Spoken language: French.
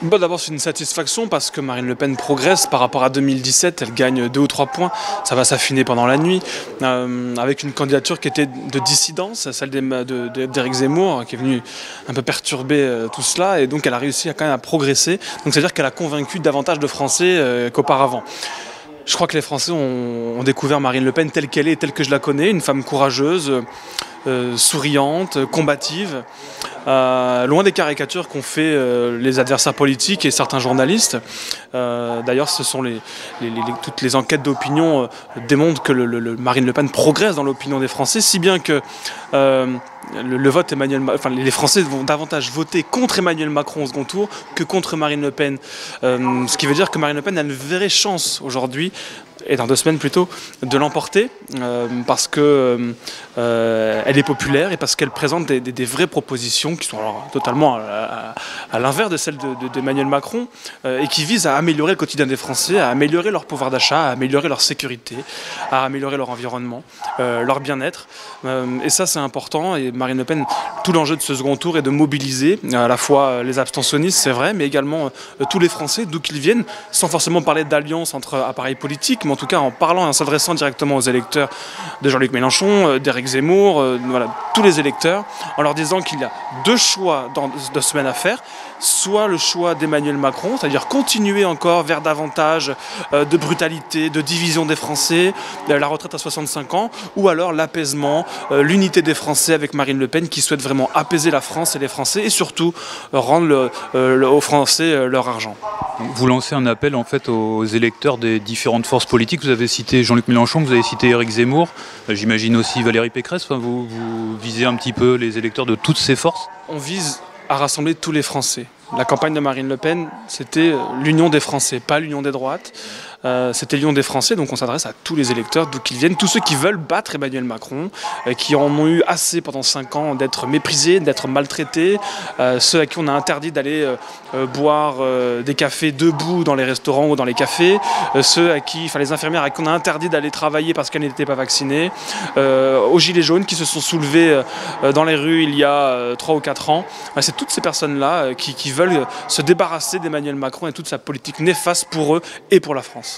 Bon, d'abord, c'est une satisfaction parce que Marine Le Pen progresse par rapport à 2017. Elle gagne 2 ou 3 points. Ça va s'affiner pendant la nuit. Avec une candidature qui était de dissidence, celle d'Éric Zemmour, qui est venu un peu perturber tout cela. Et donc, elle a réussi quand même à progresser. Donc, c'est-à-dire qu'elle a convaincu davantage de Français qu'auparavant. Je crois que les Français ont découvert Marine Le Pen telle qu'elle est, telle que je la connais, une femme courageuse, souriante, combative, loin des caricatures qu'ont fait les adversaires politiques et certains journalistes. D'ailleurs, toutes les enquêtes d'opinion démontrent que Marine Le Pen progresse dans l'opinion des Français, si bien que le vote les Français vont davantage voter contre Emmanuel Macron au second tour que contre Marine Le Pen. Ce qui veut dire que Marine Le Pen a une vraie chance aujourd'hui, et dans 2 semaines plutôt, de l'emporter parce que elle est populaire et parce qu'elle présente des vraies propositions qui sont alors totalement à l'inverse de celles d'Emmanuel Macron et qui visent à améliorer le quotidien des Français, à améliorer leur pouvoir d'achat, à améliorer leur sécurité, à améliorer leur environnement, leur bien-être. Et ça, c'est important. Et Marine Le Pen, tout l'enjeu de ce second tour est de mobiliser à la fois les abstentionnistes, c'est vrai, mais également tous les Français, d'où qu'ils viennent, sans forcément parler d'alliance entre appareils politiques, mais en tout cas en parlant et en s'adressant directement aux électeurs de Jean-Luc Mélenchon, d'Éric Zemmour, voilà, tous les électeurs, en leur disant qu'il y a 2 choix dans 2 semaines à faire. Soit le choix d'Emmanuel Macron, c'est-à-dire continuer encore vers davantage de brutalité, de division des Français, la retraite à 65 ans, ou alors l'apaisement, l'unité des Français avec Marine Le Pen qui souhaite vraiment apaiser la France et les Français et surtout rendre aux Français leur argent. Vous lancez un appel en fait aux électeurs des différentes forces politiques. Vous avez cité Jean-Luc Mélenchon, vous avez cité Éric Zemmour, j'imagine aussi Valérie Pécresse. Enfin, vous visez un petit peu les électeurs de toutes ces forces? On vise à rassembler tous les Français. La campagne de Marine Le Pen, c'était l'union des Français, pas l'union des droites. C'était l'union des Français, donc on s'adresse à tous les électeurs, d'où qu'ils viennent, tous ceux qui veulent battre Emmanuel Macron, qui en ont eu assez pendant 5 ans d'être méprisés, d'être maltraités, ceux à qui on a interdit d'aller boire des cafés debout dans les restaurants ou dans les cafés, les infirmières à qui on a interdit d'aller travailler parce qu'elles n'étaient pas vaccinées, aux gilets jaunes qui se sont soulevés dans les rues il y a 3 ou 4 ans. C'est toutes ces personnes-là qui veulent se débarrasser d'Emmanuel Macron et toute sa politique néfaste pour eux et pour la France.